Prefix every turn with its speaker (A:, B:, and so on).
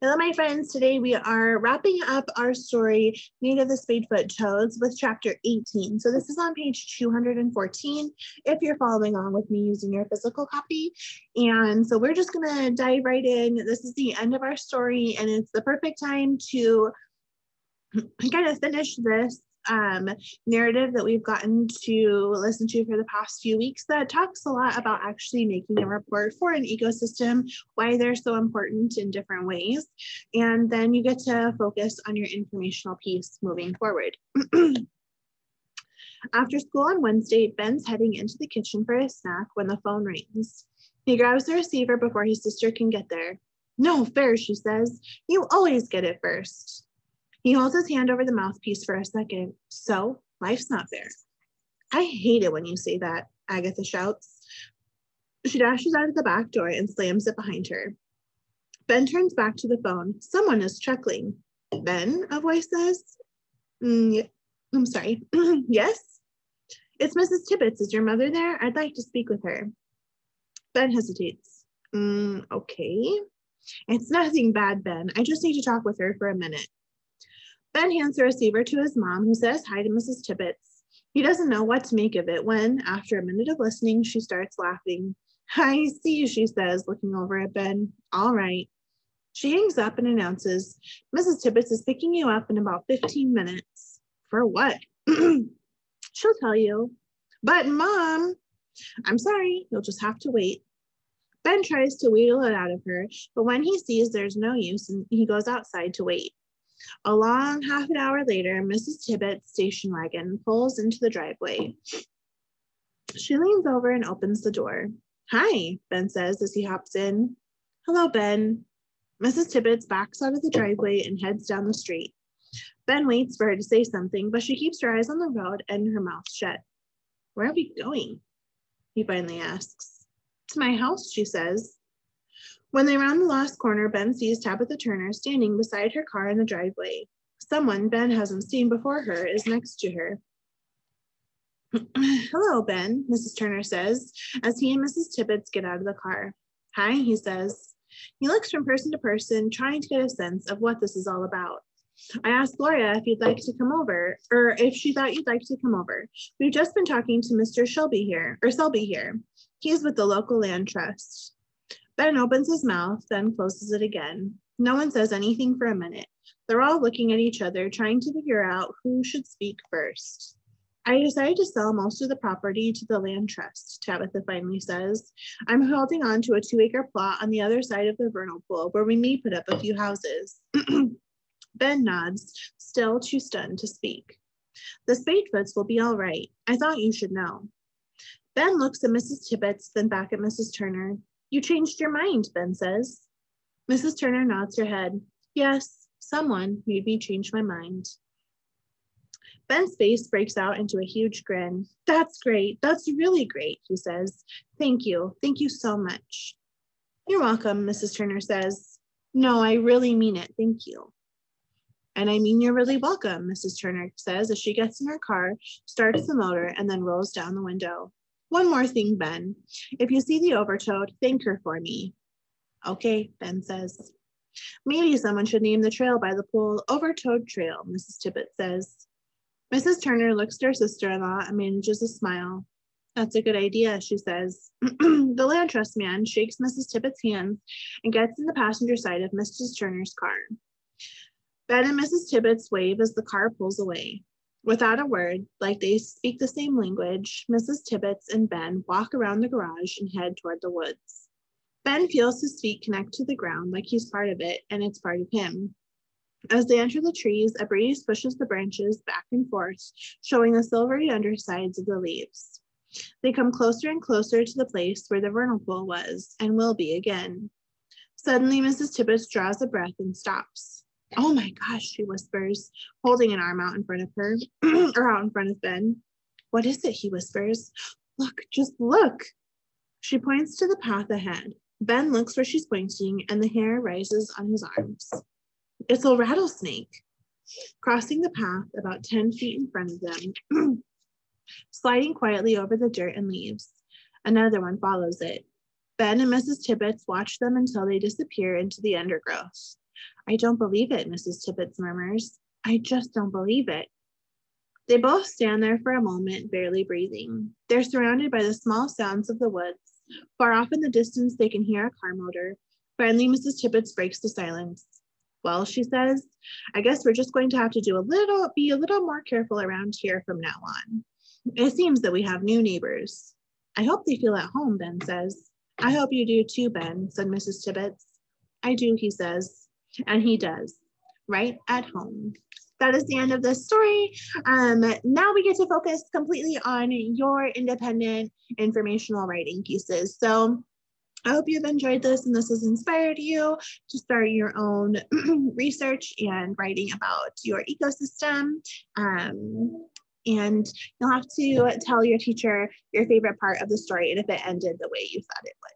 A: Hello, my friends. Today we are wrapping up our story, Native of the Spadefoot Toads, with chapter 18. So this is on page 214 if you're following along with me using your physical copy. And so we're just going to dive right in. This is the end of our story, and it's the perfect time to kind of finish this narrative that we've gotten to listen to for the past few weeks that talks a lot about actually making a report for an ecosystem, why they're so important in different ways. And then you get to focus on your informational piece moving forward. After school on Wednesday, Ben's heading into the kitchen for his snack when the phone rings. He grabs the receiver before his sister can get there. "No fair," she says. "You always get it first." He holds his hand over the mouthpiece for a second. "So, life's not fair." "I hate it when you say that," Agatha shouts. She dashes out of the back door and slams it behind her. Ben turns back to the phone. Someone is chuckling. "Ben," a voice says. I'm sorry. "Yes?" "It's Mrs. Tibbetts. Is your mother there? I'd like to speak with her." Ben hesitates. Okay. "It's nothing bad, Ben. I just need to talk with her for a minute." Ben hands the receiver to his mom, who says hi to Mrs. Tibbetts. He doesn't know what to make of it when, after a minute of listening, she starts laughing. "I see," she says, looking over at Ben. "All right." She hangs up and announces, "Mrs. Tibbetts is picking you up in about 15 minutes. "For what?" "She'll tell you." "But, Mom." "I'm sorry, you'll just have to wait." Ben tries to wheedle it out of her, but when he sees there's no use, he goes outside to wait. A long half an hour later, Mrs. Tibbetts' station wagon pulls into the driveway. She leans over and opens the door. "Hi," Ben says as he hops in. "Hello, Ben." Mrs. Tibbetts backs out of the driveway and heads down the street. Ben waits for her to say something, but she keeps her eyes on the road and her mouth shut. "Where are we going?" he finally asks. "To my house," she says. When they round the last corner, Ben sees Tabitha Turner standing beside her car in the driveway. Someone Ben hasn't seen before her is next to her. "Hello, Ben," Mrs. Turner says, as he and Mrs. Tibbetts get out of the car. "Hi," he says. He looks from person to person, trying to get a sense of what this is all about. "I asked Gloria if you'd like to come over, or if she thought you'd like to come over. We've just been talking to Mr. Selby here. He's with the local land trust." Ben opens his mouth, then closes it again. No one says anything for a minute. They're all looking at each other, trying to figure out who should speak first. "I decided to sell most of the property to the land trust," Tabitha finally says. "I'm holding on to a 2-acre plot on the other side of the vernal pool where we may put up a few houses." Ben nods, still too stunned to speak. "The Spadefoots will be all right. I thought you should know." Ben looks at Mrs. Tibbetts, then back at Mrs. Turner. "You changed your mind," Ben says. Mrs. Turner nods her head. "Yes, someone made me change my mind." Ben's face breaks out into a huge grin. "That's great. That's really great," he says. Thank you. Thank you so much." "You're welcome," Mrs. Turner says. "No, I really mean it. Thank you." "And I mean you're really welcome," Mrs. Turner says as she gets in her car, starts the motor, and then rolls down the window. "One more thing, Ben. If you see the overtoad, thank her for me." "Okay," Ben says. "Maybe someone should name the trail by the pool Overtoad Trail," Mrs. Tibbetts says. Mrs. Turner looks to her sister-in-law and manages a smile. "That's a good idea," she says. The land trust man shakes Mrs. Tibbetts' hands and gets in the passenger side of Mrs. Turner's car. Ben and Mrs. Tibbetts wave as the car pulls away. Without a word, like they speak the same language, Mrs. Tibbetts and Ben walk around the garage and head toward the woods. Ben feels his feet connect to the ground like he's part of it, and it's part of him. As they enter the trees, a breeze pushes the branches back and forth, showing the silvery undersides of the leaves. They come closer and closer to the place where the vernal pool was, and will be again. Suddenly, Mrs. Tibbetts draws a breath and stops. "Oh my gosh," she whispers, holding an arm out in front of her, or out in front of Ben. "What is it?" he whispers. "Look, just look." She points to the path ahead. Ben looks where she's pointing, and the hair rises on his arms. It's a rattlesnake. Crossing the path about 10 feet in front of them, sliding quietly over the dirt and leaves. Another one follows it. Ben and Mrs. Tibbetts watch them until they disappear into the undergrowth. I don't believe it, Mrs. Tippett murmurs. I just don't believe it. They both stand there for a moment, barely breathing. They're surrounded by the small sounds of the woods. Far off in the distance, they can hear a car motor. Finally, Mrs. Tippett breaks the silence. Well, she says, I guess we're just going to have to be a little more careful around here from now on. It seems that we have new neighbors. I hope they feel at home, Ben says. I hope you do too, Ben, said Mrs. Tippett. I do, he says, and he does, right at home. That is the end of this story. Now we get to focus completely on your independent informational writing pieces. So I hope you've enjoyed this and this has inspired you to start your own research and writing about your ecosystem. And you'll have to tell your teacher your favorite part of the story and if it ended the way you thought it would.